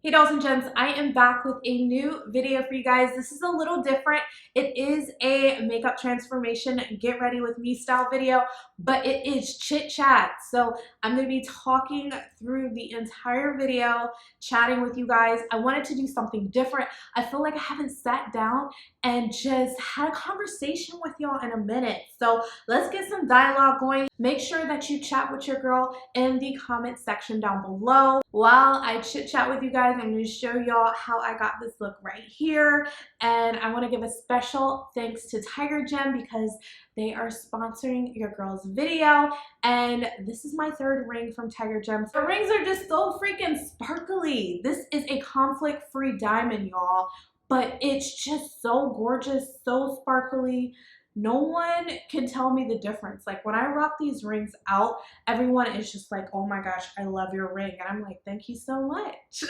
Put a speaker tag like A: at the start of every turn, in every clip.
A: Hey dolls and gents, I am back with a new video for you guys. This is a little different. It is a makeup transformation, get ready with me style video, but it is chit chat. So I'm going to be talking through the entire video, chatting with you guys. I wanted to do something different. I feel like I haven't sat down and just had a conversation with y'all in a minute. So let's get some dialogue going. Make sure that you chat with your girl in the comment section down below. While I chit chat with you guys, I'm going to show y'all how I got this look right here. And I want to give a special thanks to GRWM because they are sponsoring your girl's video. And this is my third ring from GRWM. The rings are just so freaking sparkly. This is a conflict-free diamond, y'all. But it's just so gorgeous, so sparkly. No one can tell me the difference. Like when I rock these rings out, everyone is just like, oh my gosh, I love your ring. And I'm like, thank you so much.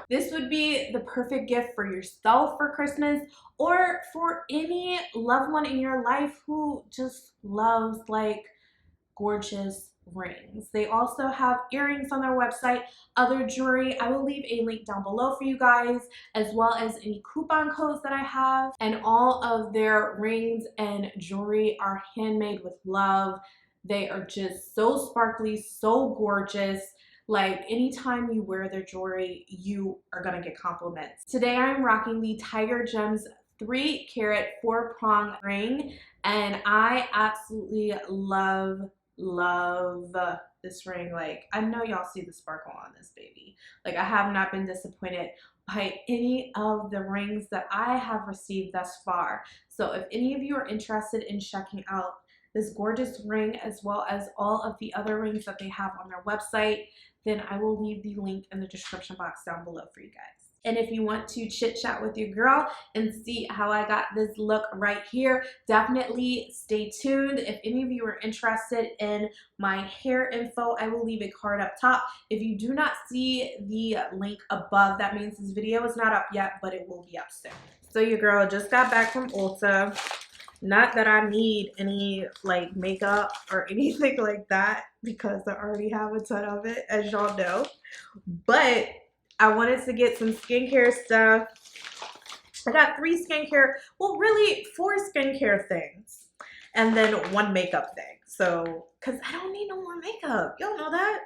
A: This would be the perfect gift for yourself for Christmas or for any loved one in your life who just loves like gorgeous rings. They also have earrings on their website, other jewelry. I will leave a link down below for you guys, as well as any coupon codes that I have. And all of their rings and jewelry are handmade with love. They are just so sparkly, so gorgeous. Like anytime you wear their jewelry, you are gonna get compliments. Today I'm rocking the GRWM's 3-carat 4-prong ring, and I absolutely love this ring. Like I know y'all see the sparkle on this baby. Like I have not been disappointed by any of the rings that I have received thus far. So if any of you are interested in checking out this gorgeous ring as well as all of the other rings that they have on their website, then I will leave the link in the description box down below for you guys. And if you want to chit chat with your girl and see how I got this look right here, definitely stay tuned. If any of you are interested in my hair info, I will leave a card up top. If you do not see the link above, that means this video is not up yet, but it will be up soon. So your girl just got back from Ulta. Not that I need any like makeup or anything like that because I already have a ton of it, as y'all know. But I wanted to get some skincare stuff. I got 3 skincare, well really 4 skincare things and then 1 makeup thing. So, cause I don't need no more makeup. Y'all know that.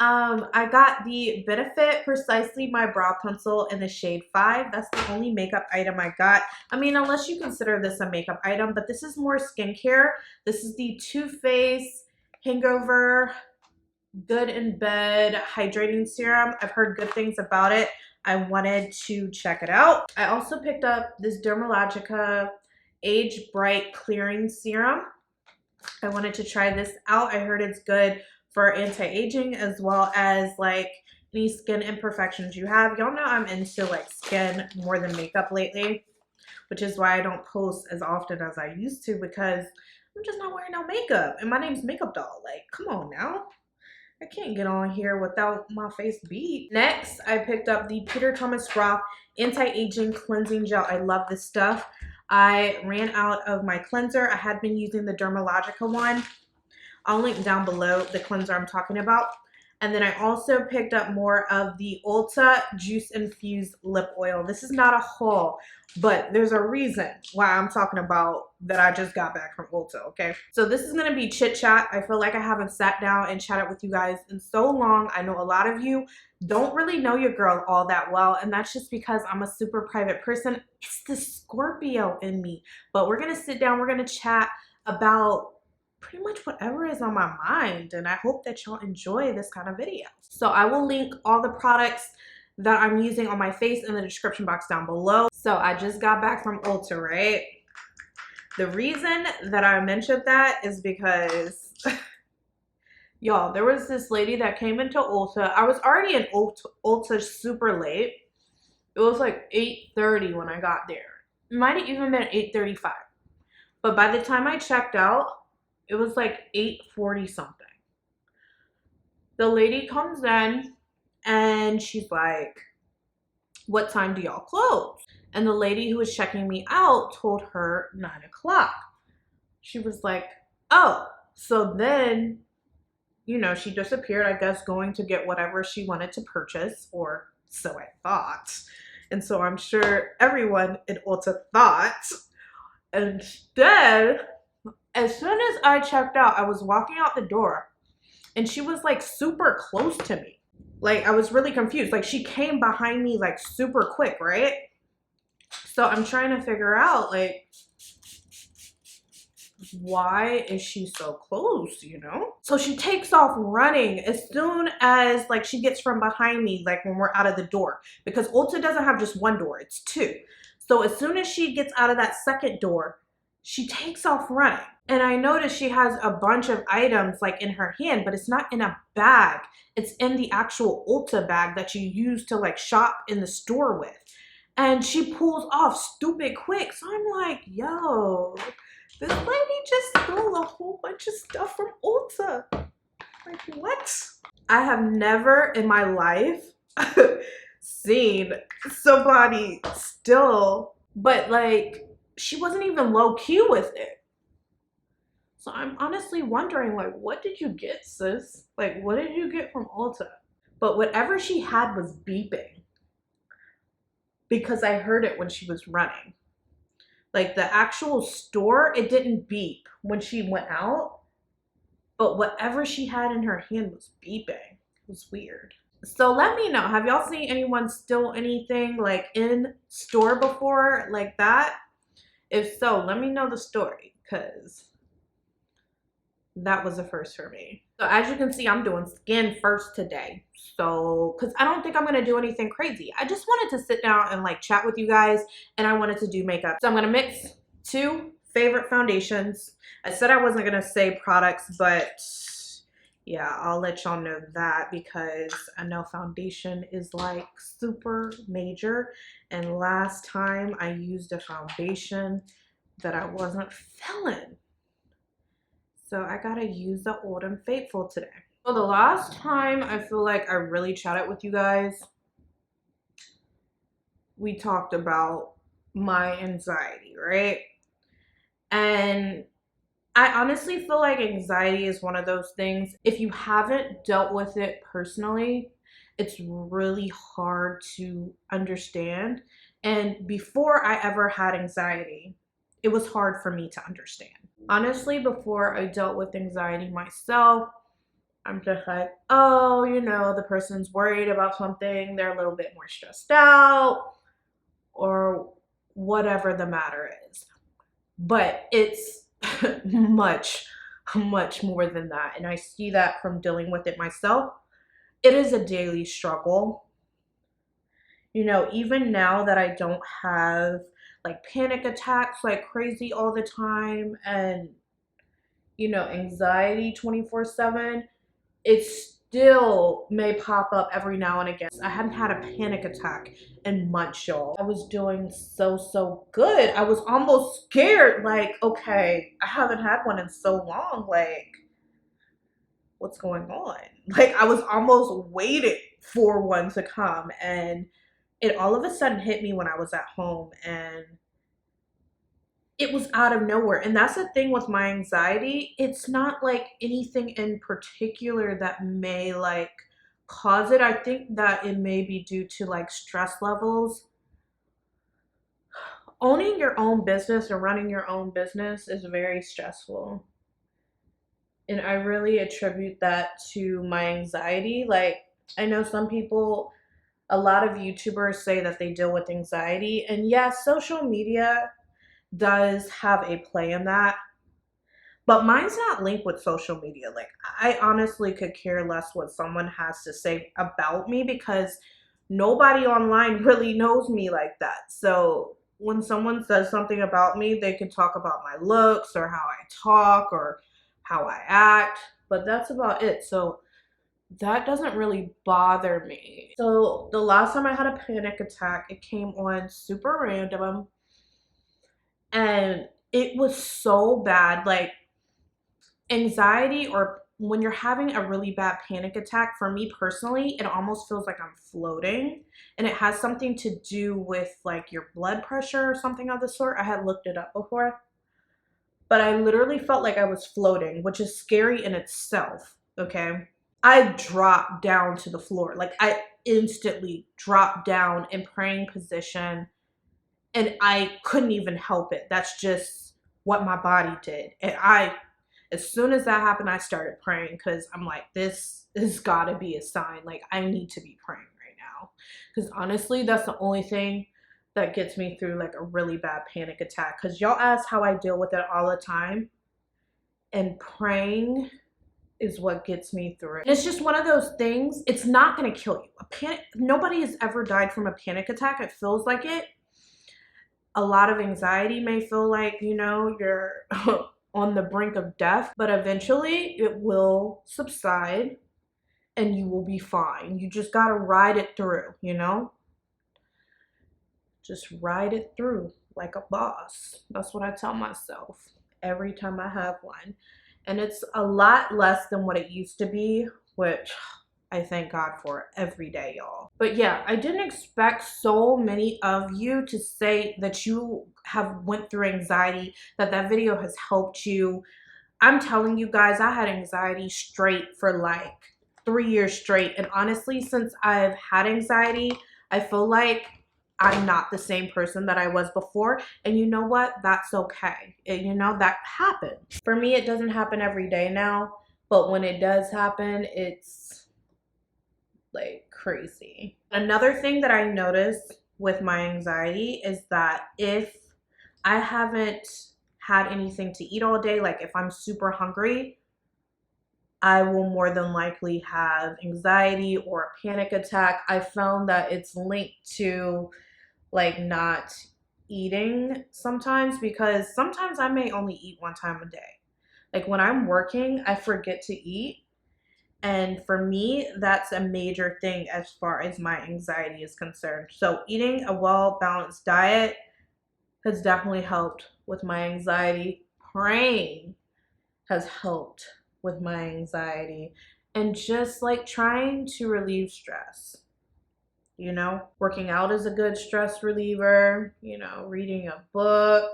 A: I got the Benefit Precisely My Brow Pencil in the shade 5. That's the only makeup item I got. I mean, unless you consider this a makeup item, but this is more skincare. This is the Too Faced Hangover Good in Bed Hydrating Serum. I've heard good things about it. I wanted to check it out. I also picked up this Dermalogica Age Bright Clearing Serum. I wanted to try this out. I heard it's good for anti-aging as well as like any skin imperfections you have. Y'all know I'm into like skin more than makeup lately, which is why I don't post as often as I used to because I'm just not wearing no makeup. And my name's Makeupd0ll. Like, come on now. I can't get on here without my face beat. Next, I picked up the Peter Thomas Roth Anti-Aging Cleansing Gel. I love this stuff. I ran out of my cleanser. I had been using the Dermalogica one. I'll link down below the cleanser I'm talking about. And then I also picked up more of the Ulta Juice Infused Lip Oil. This is not a haul, but there's a reason why I'm talking about that I just got back from Ulta, okay? So this is gonna be chit chat. I feel like I haven't sat down and chatted with you guys in so long. I know a lot of you don't really know your girl all that well, and that's just because I'm a super private person. It's the Scorpio in me. But we're gonna sit down, we're gonna chat about pretty much whatever is on my mind, and I hope that y'all enjoy this kind of video. So I will link all the products that I'm using on my face in the description box down below. So I just got back from Ulta, right? The reason that I mentioned that is because y'all, there was this lady that came into Ulta. I was already in Ulta super late. It was like 8:30 when I got there. It might have even been 8:35. But by the time I checked out, it was like 8:40 something. The lady comes in and she's like, what time do y'all close? And the lady who was checking me out told her 9 o'clock. She was like, oh, so then, you know, she disappeared, I guess, going to get whatever she wanted to purchase or So I thought. And so I'm sure everyone in Ulta thought. And then, as soon as I checked out, I was walking out the door and she was like super close to me. Like, I was really confused. Like, she came behind me like super quick, right? So I'm trying to figure out, like, why is she so close, you know? So she takes off running as soon as like she gets from behind me, like when we're out of the door, because Ulta doesn't have just one door, it's two. So as soon as she gets out of that second door, she takes off running. And I noticed she has a bunch of items like in her hand, but it's not in a bag. It's in the actual Ulta bag that you use to like shop in the store with. And she pulls off stupid quick. So I'm like, yo, this lady just stole a whole bunch of stuff from Ulta. Like, what? I have never in my life seen somebody steal, but like, she wasn't even low key with it. So I'm honestly wondering, like, what did you get, sis? Like, what did you get from Ulta? But whatever she had was beeping, because I heard it when she was running. Like, the actual store, it didn't beep when she went out, but whatever she had in her hand was beeping. It was weird. So let me know, have y'all seen anyone steal anything like in store before like that? If so, let me know the story, because that was a first for me. So as you can see, I'm doing skin first today. So, because I don't think I'm going to do anything crazy. I just wanted to sit down and like chat with you guys, and I wanted to do makeup. So I'm going to mix two favorite foundations. I said I wasn't going to say products, but yeah, I'll let y'all know that, because I know foundation is like super major. And last time I used a foundation that I wasn't feeling. So I gotta use the Old and Faithful today. So the last time I feel like I really chatted with you guys, we talked about my anxiety, right? And I honestly feel like anxiety is one of those things, if you haven't dealt with it personally, it's really hard to understand. And before I ever had anxiety, it was hard for me to understand. Honestly, before I dealt with anxiety myself, I'm just like, oh, you know, the person's worried about something, they're a little bit more stressed out, or whatever the matter is. But it's much more than that. And I see that from dealing with it myself. It is a daily struggle. You know, even now that I don't have like panic attacks like crazy all the time, and you know, anxiety 24/7, it still may pop up every now and again. I hadn't had a panic attack in months, y'all. I was doing so good. I was almost scared, like, okay, I haven't had one in so long, like, what's going on? Like, I was almost waiting for one to come, and it all of a sudden hit me when I was at home, and it was out of nowhere. And that's the thing with my anxiety. It's not like anything in particular that may like cause it. I think that it may be due to like stress levels. Owning your own business and running your own business is very stressful. And I really attribute that to my anxiety. Like, I know some people, a lot of YouTubers say that they deal with anxiety. And yes, social media does have a play in that, but mine's not linked with social media. Like, I honestly could care less what someone has to say about me, because nobody online really knows me like that. So when someone says something about me, they can talk about my looks or how I talk or how I act, but that's about it. So that doesn't really bother me. So the last time I had a panic attack, it came on super random. And it was so bad. Like, anxiety, or when you're having a really bad panic attack, for me personally, it almost feels like I'm floating. And it has something to do with like your blood pressure or something of the sort. I had looked it up before. But I literally felt like I was floating, which is scary in itself, okay? I dropped down to the floor. Like, instantly dropped down in praying position, and I couldn't even help it. That's just what my body did. And as soon as that happened, I started praying, because I'm like, this has got to be a sign. Like, I need to be praying right now. Because honestly, that's the only thing that gets me through like a really bad panic attack. Because y'all ask how I deal with it all the time. And praying is what gets me through it. And it's just one of those things. It's not going to kill you. Nobody has ever died from a panic attack. It feels like it. A lot of anxiety may feel like, you know, you're on the brink of death, but eventually it will subside and you will be fine. You just got to ride it through, you know? Just ride it through like a boss. That's what I tell myself every time I have one. And it's a lot less than what it used to be, which I thank God for every day, y'all. But yeah, I didn't expect so many of you to say that you have went through anxiety, that video has helped you. I'm telling you guys, I had anxiety straight for like 3 years straight. And honestly, since I've had anxiety, I feel like I'm not the same person that I was before. And you know what? That's okay. You know, that happens. For me, it doesn't happen every day now. But when it does happen, it's like crazy. Another thing that I noticed with my anxiety is that if I haven't had anything to eat all day, like if I'm super hungry, I will more than likely have anxiety or a panic attack. I found that it's linked to like not eating sometimes, because sometimes I may only eat one time a day. Like when I'm working, I forget to eat. And for me, that's a major thing as far as my anxiety is concerned. So eating a well-balanced diet has definitely helped with my anxiety. Praying has helped with my anxiety. And just like trying to relieve stress. You know, working out is a good stress reliever. You know, reading a book,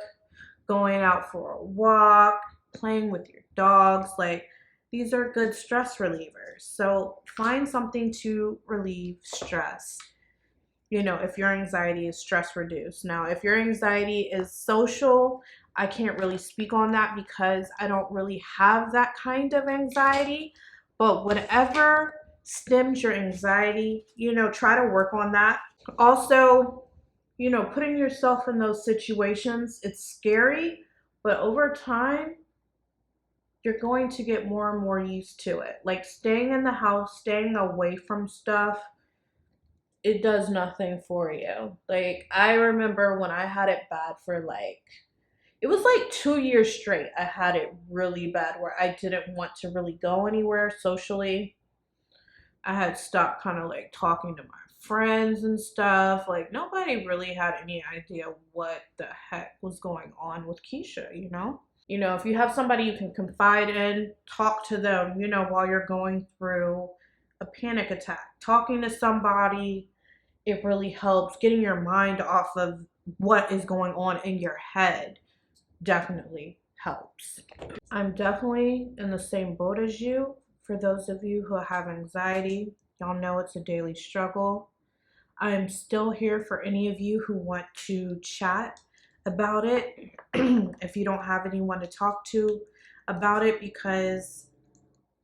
A: going out for a walk, playing with your dogs, like these are good stress relievers. So find something to relieve stress. You know, if your anxiety is stress reduced. Now, if your anxiety is social, I can't really speak on that because I don't really have that kind of anxiety. But whatever stems your anxiety, you know, try to work on that. Also, you know, putting yourself in those situations, it's scary, but over time, you're going to get more and more used to it. Like staying in the house, staying away from stuff, it does nothing for you. Like I remember when I had it bad for like, it was like 2 years straight. I had it really bad where I didn't want to really go anywhere socially. I had stopped kind of like talking to my friends and stuff. Like nobody really had any idea what the heck was going on with Keisha, you know? You know, if you have somebody you can confide in, talk to them, you know, while you're going through a panic attack. Talking to somebody, it really helps. Getting your mind off of what is going on in your head definitely helps. I'm definitely in the same boat as you. For those of you who have anxiety, y'all know it's a daily struggle. I am still here for any of you who want to chat about it. If you don't have anyone to talk to about it, because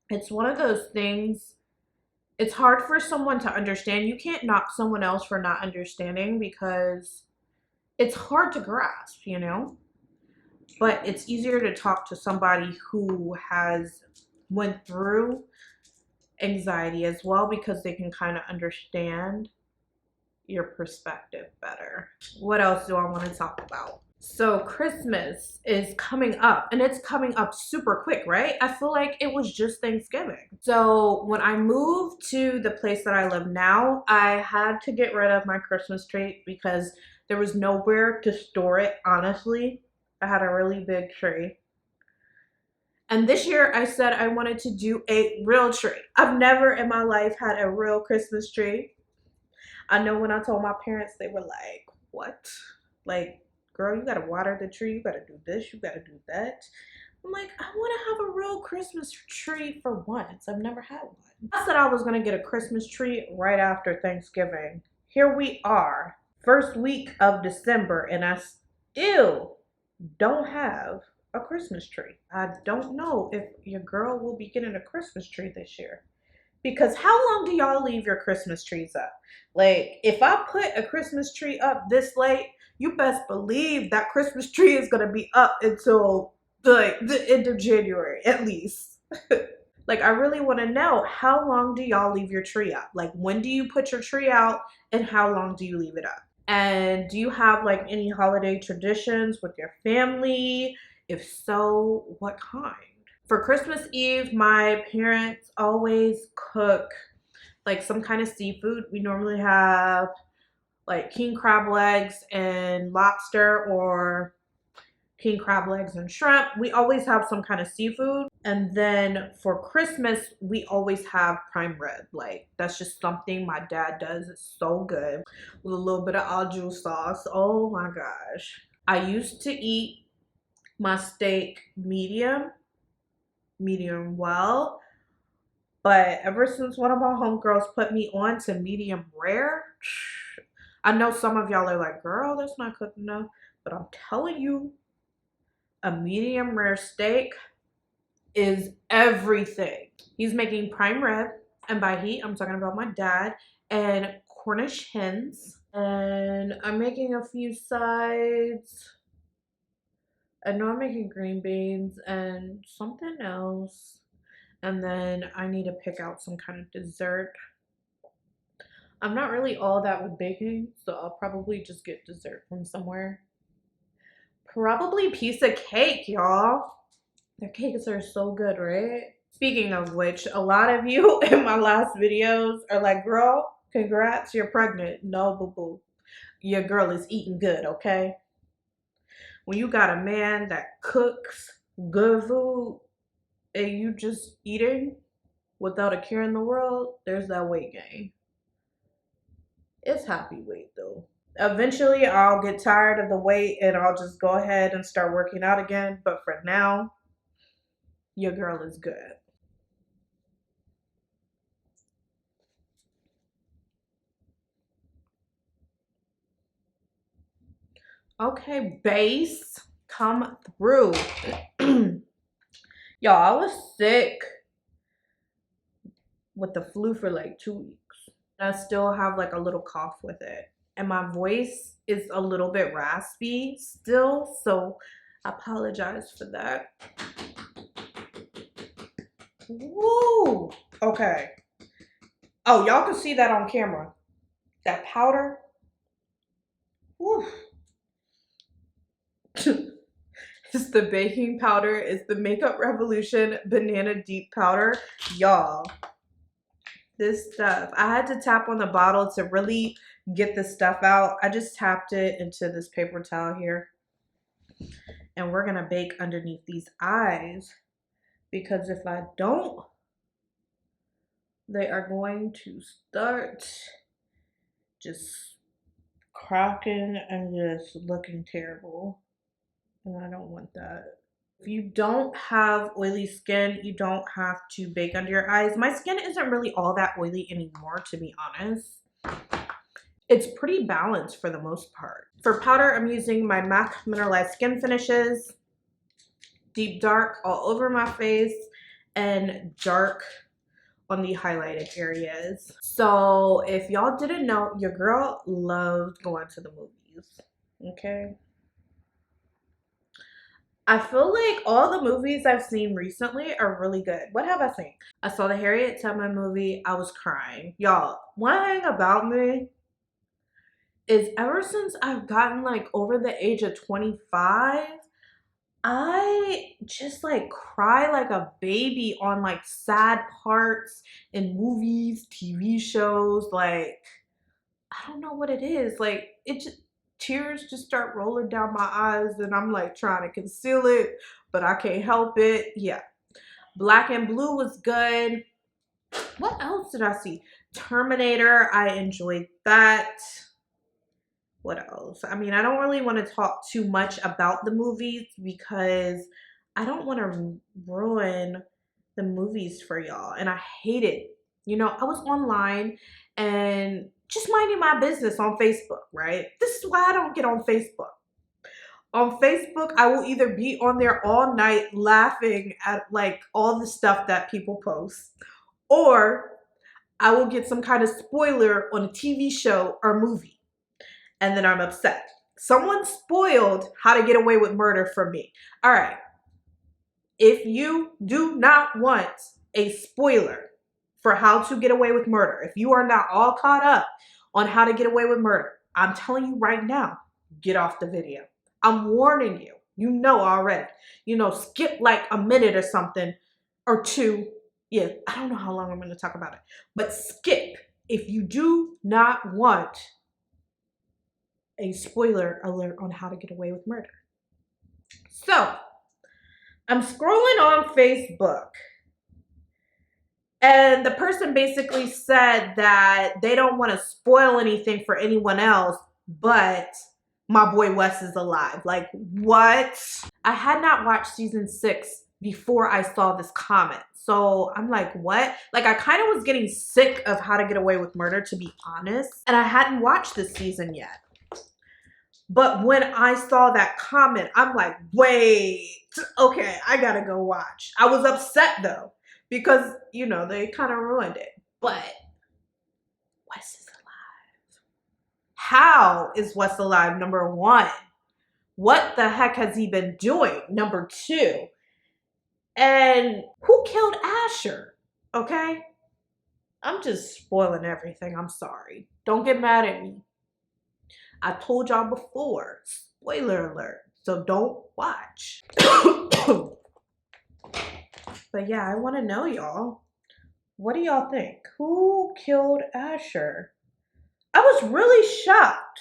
A: it's one of those things, it's hard for someone to understand. You can't knock someone else for not understanding because it's hard to grasp, you know? But it's easier to talk to somebody who has went through anxiety as well, because they can kind of understand your perspective better. What else do I want to talk about? So Christmas is coming up, and it's coming up super quick, right? I feel like it was just Thanksgiving. So when I moved to the place that I live now, I had to get rid of my Christmas tree because there was nowhere to store it, honestly. I had a really big tree. And this year I said I wanted to do a real tree. I've never in my life had a real Christmas tree. I know when I told my parents, they were like, what? Like, girl, you gotta water the tree, you gotta do this, you gotta do that. I'm like, I want to have a real Christmas tree for once. I've never had one. I said I was going to get a Christmas tree right after Thanksgiving. Here we are, first week of December, and I still don't have a Christmas tree. I don't know if your girl will be getting a Christmas tree this year. Because how long do y'all leave your Christmas trees up? Like, if I put a Christmas tree up this late, you best believe that Christmas tree is going to be up until like the end of January, at least. Like, I really want to know, how long do y'all leave your tree up? Like, when do you put your tree out and how long do you leave it up? And do you have like any holiday traditions with your family? If so, what kind? For Christmas Eve, my parents always cook like some kind of seafood. We normally have like king crab legs and lobster, or king crab legs and shrimp. We always have some kind of seafood. And then for Christmas, we always have prime rib. Like, that's just something my dad does. It's so good with a little bit of au jus sauce. Oh my gosh. I used to eat my steak medium well, but ever since one of my homegirls put me on to medium rare, I know some of y'all are like, girl, that's not cooked enough, but I'm telling you, a medium rare steak is everything. He's making prime rib, and by he, I'm talking about my dad, and Cornish hens, and I'm making a few sides. I know I'm making green beans and something else. And then I need to pick out some kind of dessert. I'm not really all that with baking, so I'll probably just get dessert from somewhere. Probably piece of cake, y'all. Their cakes are so good, right? Speaking of which, a lot of you in my last videos are like, girl, congrats, you're pregnant. No, boo-boo. Your girl is eating good, okay? When you got a man that cooks good food and you just eating without a care in the world, there's that weight gain. It's happy weight though. Eventually I'll get tired of the weight and I'll just go ahead and start working out again. But for now, your girl is good. Okay, base, come through. Y'all, I was sick with the flu for like 2 weeks. I still have like a little cough with it. And my voice is a little bit raspy still, so I apologize for that. Woo! Okay. Oh, y'all can see that on camera. That powder. Woo. It's the baking powder. It's the Makeup Revolution Banana Deep Powder. Y'all, this stuff, I had to tap on the bottle to really get this stuff out. I just tapped it into this paper towel here. And we're going to bake underneath these eyes. Because if I don't, they are going to start just cracking and just looking terrible. And I don't want that. If you don't have oily skin, you don't have to bake under your eyes. My skin isn't really all that oily anymore, to be honest. It's pretty balanced for the most part. For powder, I'm using my Mack Mineralized Skin Finishes. Deep dark all over my face and dark on the highlighted areas. So if y'all didn't know, your girl loved going to the movies, okay? I feel like all the movies I've seen recently are really good. What have I seen? I saw the Harriet Tubman movie. I was crying. Y'all, one thing about me is ever since I've gotten like over the age of 25, I just like cry like a baby on like sad parts in movies, TV shows. Like, I don't know what it is. Like, it just, tears just start rolling down my eyes and I'm like trying to conceal it, but I can't help it. Yeah. Black and Blue was good. What else did I see? Terminator, I enjoyed that. What else? I mean, I don't really want to talk too much about the movies because I don't want to ruin the movies for y'all. And I hate it. You know, I was online and just minding my business on Facebook, right? This is why I don't get on Facebook. On Facebook, I will either be on there all night laughing at like all the stuff that people post, or I will get some kind of spoiler on a TV show or movie, and then I'm upset. Someone spoiled How to Get Away with Murder for me. All right. If you do not want a spoiler for How to Get Away with Murder, if you are not all caught up on How to Get Away with Murder, I'm telling you right now, get off the video. I'm warning you. You know already. You know, skip like a minute or something or two. Yeah, I don't know how long I'm going to talk about it, but skip if you do not want a spoiler alert on How to Get Away with Murder. So, I'm scrolling on Facebook, and the person basically said that they don't want to spoil anything for anyone else, but my boy Wes is alive. Like, what? I had not watched season 6 before I saw this comment. So I'm like, what? Like, I kind of was getting sick of How to Get Away with Murder, to be honest. And I hadn't watched this season yet. But when I saw that comment, I'm like, wait, okay, I gotta go watch. I was upset though, because, you know, they kind of ruined it. But Wes is alive. How is Wes alive? Number one. What the heck has he been doing? Number two. And who killed Asher? Okay? I'm just spoiling everything. I'm sorry. Don't get mad at me. I told y'all before, spoiler alert, so don't watch. But yeah, I want to know, y'all. What do y'all think? Who killed Asher? I was really shocked.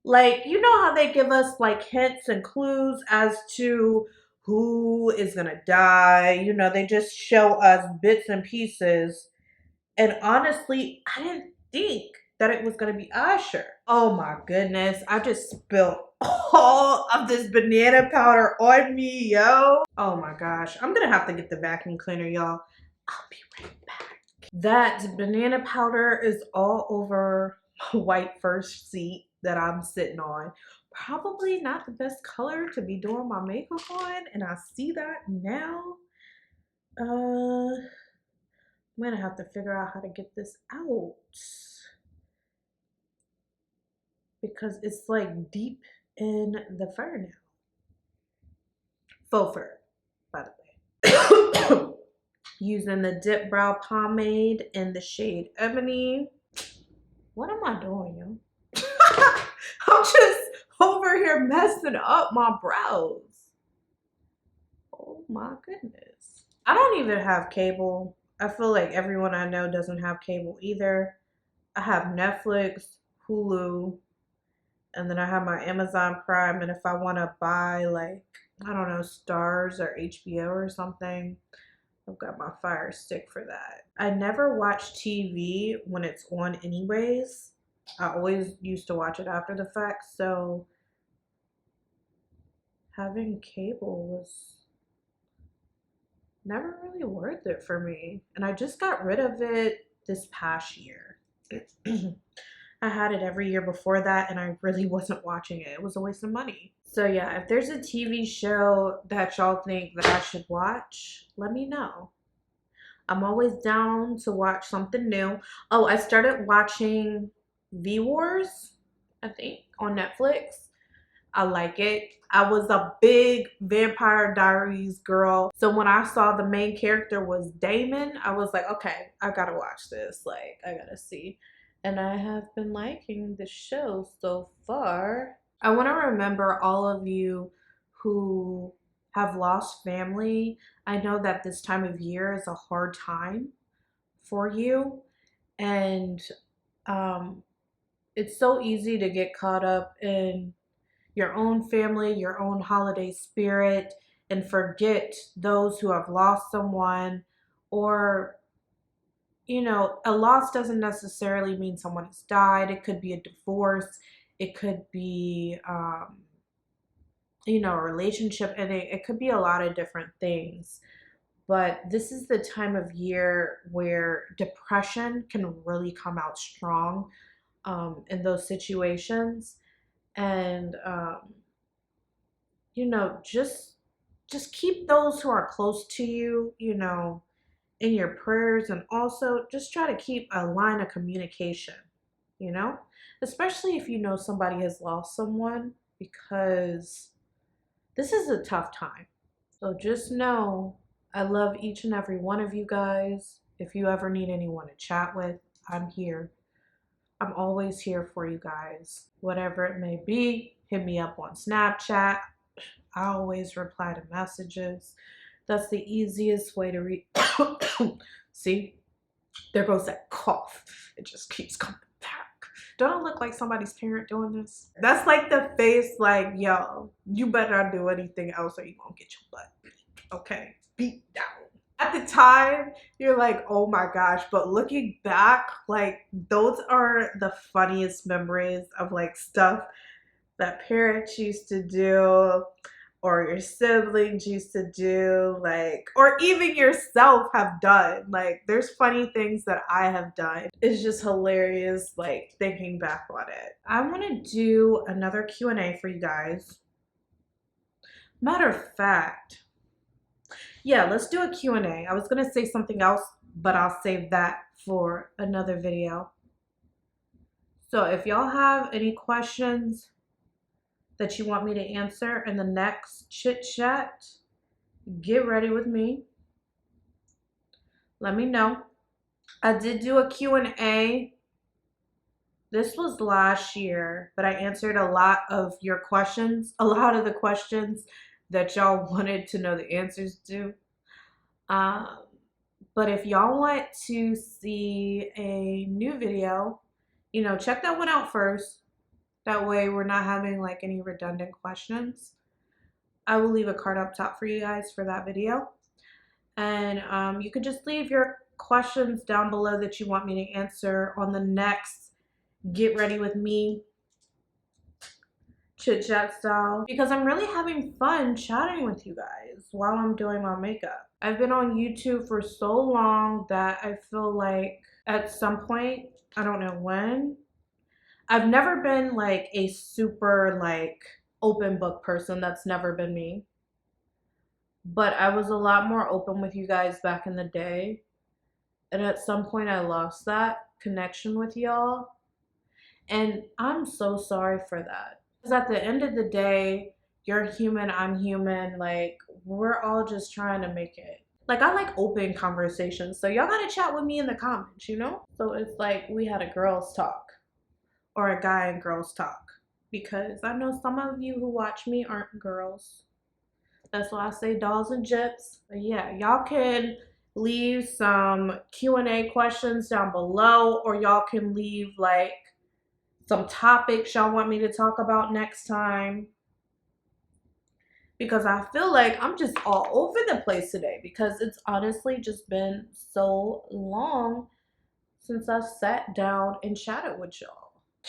A: Like, you know how they give us like hints and clues as to who is gonna die? You know, they just show us bits and pieces. And honestly, I didn't think that it was gonna be Asher. Oh my goodness, I just spilled all of this banana powder on me, yo. Oh my gosh, I'm gonna have to get the vacuum cleaner, y'all. I'll be right back. That banana powder is all over my white first seat that I'm sitting on. Probably not the best color to be doing my makeup on, and I see that now. I'm gonna have to figure out how to get this out, because it's like deep in the fur now. Faux fur, by the way. Using the Dip Brow Pomade in the shade Ebony. What am I doing, yo? I'm just over here messing up my brows. Oh my goodness. I don't even have cable. I feel like everyone I know doesn't have cable either. I have Netflix, Hulu, and then I have my Amazon Prime. And if I want to buy, like, I don't know, Stars or HBO or something, I've got my Fire Stick for that. I never watch TV when it's on anyways. I always used to watch it after the fact, so having cable was never really worth it for me. And I just got rid of it this past year. I had it every year before that, and I really wasn't watching it. It was a waste of money. So yeah, if there's a TV show that y'all think that I should watch, let me know. I'm always down to watch something new. Oh, I started watching V-Wars, I think, on Netflix. I like it. I was a big Vampire Diaries girl. So when I saw the main character was Damon, I was like, okay, I gotta watch this. Like, I gotta see. And I have been liking the show so far. I want to remember all of you who have lost family. I know that this time of year is a hard time for you. And it's so easy to get caught up in your own family, your own holiday spirit, and forget those who have lost someone. Or, you know, a loss doesn't necessarily mean someone has died. It could be a divorce. It could be you know, a relationship ending. It could be a lot of different things. But this is the time of year where depression can really come out strong in those situations. And, you know, just keep those who are close to you, you know, in your prayers, and also just try to keep a line of communication, you know, especially if you know somebody has lost someone, because this is a tough time. So just know I love each and every one of you guys. If you ever need anyone to chat with, I'm here. I'm always here for you guys. Whatever it may be, hit me up on Snapchat. I always reply to messages. That's the easiest way to read. See, there goes that cough. It just keeps coming back. Don't I look like somebody's parent doing this? That's like the face like, yo, you better not do anything else or you won't get your butt beat, okay? Beat down. At the time, you're like, oh my gosh, but looking back, like those are the funniest memories of like stuff that parents used to do, or your siblings used to do, like, or even yourself have done. Like, there's funny things that I have done. It's just hilarious, like, thinking back on it. I want to do another Q&A for you guys. Matter of fact, yeah, let's do a Q&A. I was going to say something else, but I'll save that for another video. So if y'all have any questions that you want me to answer in the next chit chat, get ready with me. Let me know. I did do a Q&A. This was last year, but I answered a lot of your questions, a lot of the questions that y'all wanted to know the answers to. But if y'all want to see a new video, you know, check that one out first. That way we're not having like any redundant questions. I will leave a card up top for you guys for that video. And you could just leave your questions down below that you want me to answer on the next Get Ready With Me chit chat style, because I'm really having fun chatting with you guys while I'm doing my makeup. I've been on YouTube for so long that I feel like at some point, I don't know when, I've never been like a super like open book person. That's never been me. But I was a lot more open with you guys back in the day. And at some point I lost that connection with y'all. And I'm so sorry for that. Because at the end of the day, you're human, I'm human. Like, we're all just trying to make it. Like, I like open conversations. So y'all gotta chat with me in the comments, you know? So it's like we had a girls talk. Or a guy and girls talk, because I know some of you who watch me aren't girls. That's why I say dolls and jips. But yeah, y'all can leave some Q&A questions down below, or y'all can leave like some topics y'all want me to talk about next time, because I feel like I'm just all over the place today, because it's honestly just been so long since I sat down and chatted with y'all.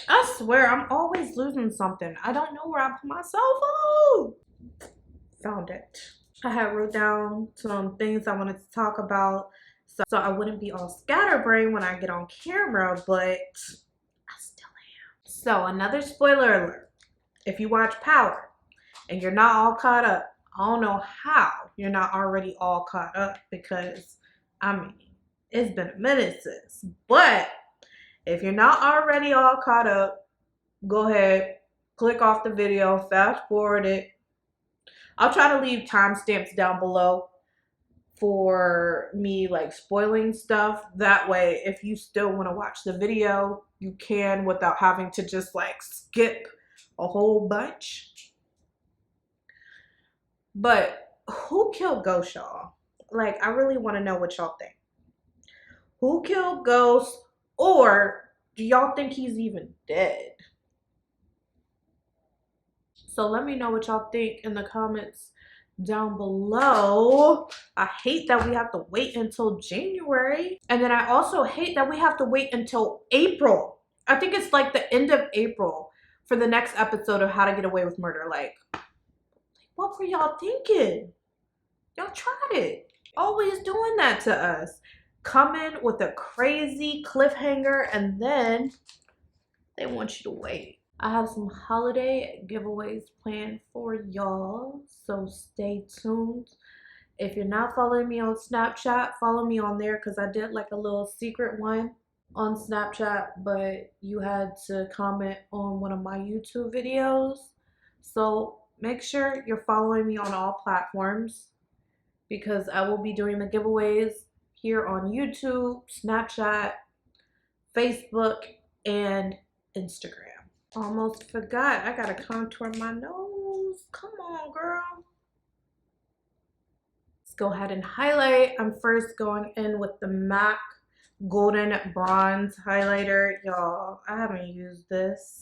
A: I swear, I'm always losing something. I don't know where I put my cell phone. Found it. I had wrote down some things I wanted to talk about, so I wouldn't be all scatterbrained when I get on camera, but I still am. So another spoiler alert. If you watch Power and you're not all caught up, I don't know how you're not already all caught up, because, I mean, it's been a minute sis. But if you're not already all caught up, go ahead, click off the video, fast forward it. I'll try to leave timestamps down below for me like spoiling stuff. That way, if you still want to watch the video, you can without having to just like skip a whole bunch. But who killed Ghost, y'all? Like, I really want to know what y'all think. Who killed Ghost? Or do y'all think he's even dead? So let me know what y'all think in the comments down below. I hate that we have to wait until January. And then I also hate that we have to wait until April. I think it's like the end of April for the next episode of How to Get Away with Murder. Like, What were y'all thinking? Y'all tried it. Always doing that to us. Coming with a crazy cliffhanger and then they want you to wait. I have some holiday giveaways planned for y'all, so stay tuned. If you're not following me on Snapchat, follow me on there because I did like a little secret one on Snapchat, but you had to comment on one of my YouTube videos. So make sure you're following me on all platforms because I will be doing the giveaways here on YouTube, Snapchat, Facebook, and Instagram. Almost forgot. I gotta contour my nose. Come on, girl. Let's go ahead and highlight. I'm first going in with the Mack Golden Bronze Highlighter. Y'all, I haven't used this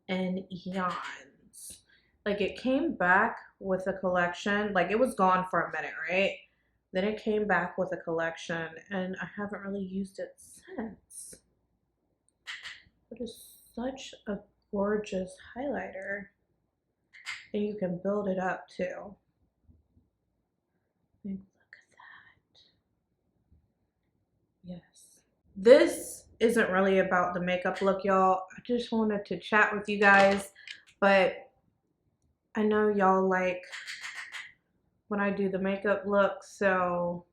A: in eons. Like, it came back with a collection. Like, it was gone for a minute, right? Then it came back with a collection, and I haven't really used it since. It is such a gorgeous highlighter, and you can build it up too. Look at that. Yes. This isn't really about the makeup look, y'all. I just wanted to chat with you guys, but I know y'all like when I do the makeup look, so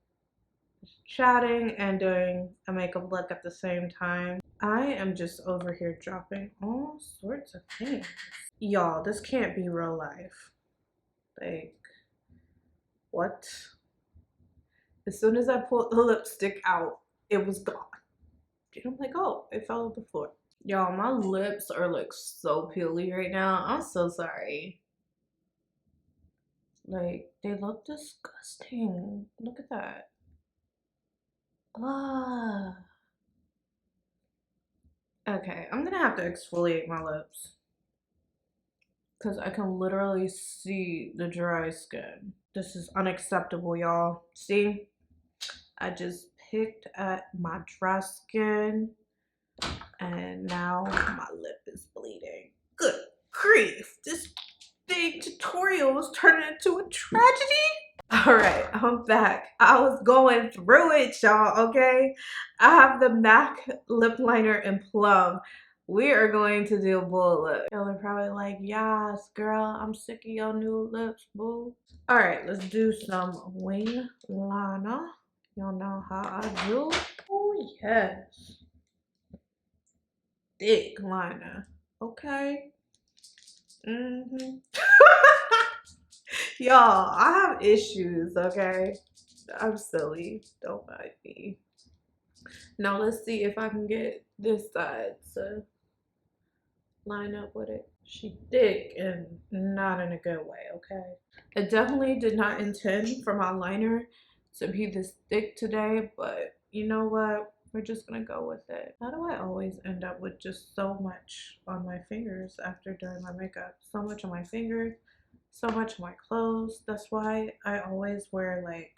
A: chatting and doing a makeup look at the same time. I am just over here dropping all sorts of things. Y'all, this can't be real life. Like, what? As soon as I pulled the lipstick out, it was gone. And I'm like, oh, it fell on the floor. Y'all, my lips are like so peely right now. I'm so sorry. Like, they look disgusting. Look at that. Ah. Okay, I'm gonna have to exfoliate my lips because I can literally see the dry skin. This is unacceptable, y'all. See? I just picked at my dry skin and now my lip is bleeding. Good grief. This big tutorial was turning into a tragedy. All right, I'm back. I was going through it, y'all, okay? I have the Mack lip liner in Plum. We are going to do a bullet lip. Y'all are probably like, yes, girl, I'm sick of your new lips, boo. All right, let's do some wing liner. Y'all know how I do. Oh, yes. Thick liner, okay? Mm-hmm. Y'all, I have issues, okay? I'm silly. Don't mind me. Now let's see if I can get this side to line up with it. She thick and not in a good way, okay? I definitely did not intend for my liner to be this thick today, but you know what? We're just gonna go with it. How do I always end up with just so much on my fingers after doing my makeup? So much on my fingers, so much on my clothes. That's why I always wear like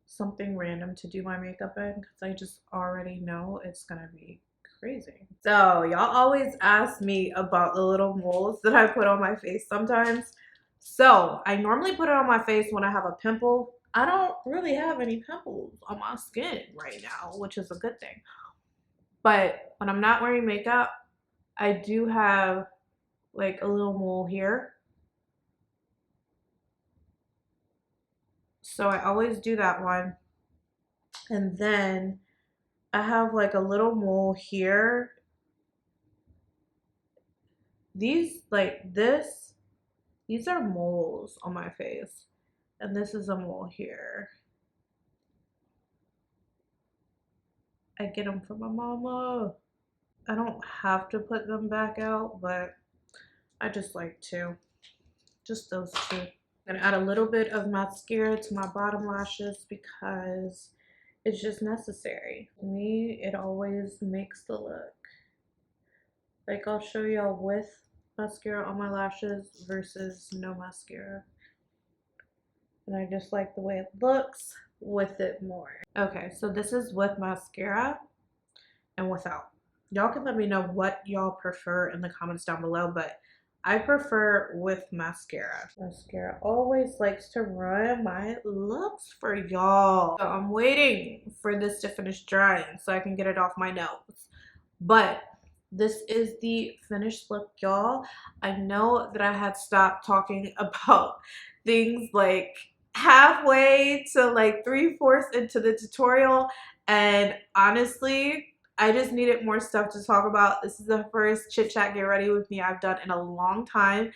A: something random to do my makeup in because I just already know it's gonna be crazy. So y'all always ask me about the little moles that I put on my face sometimes. So I normally put it on my face when I have a pimple. I don't really have any pimples on my skin right now, which is a good thing. But when I'm not wearing makeup, I do have like a little mole here. So I always do that one. And then I have like a little mole here. These these are moles on my face. And this is a mole here. I get them from my mama. I don't have to put them back out, but I just like to. Just those two. I'm gonna add a little bit of mascara to my bottom lashes because it's just necessary. To me, it always makes the look. Like, I'll show y'all with mascara on my lashes versus no mascara. And I just like the way it looks with it more. Okay, so this is with mascara and without. Y'all can let me know what y'all prefer in the comments down below, but I prefer with mascara. Mascara always likes to ruin my looks for y'all. So I'm waiting for this to finish drying so I can get it off my nose. But this is the finished look, y'all. I know that I had stopped talking about things like halfway to like 3/4 into the tutorial, and honestly, I just needed more stuff to talk about. This is the first chit chat get ready with me I've done in a long time.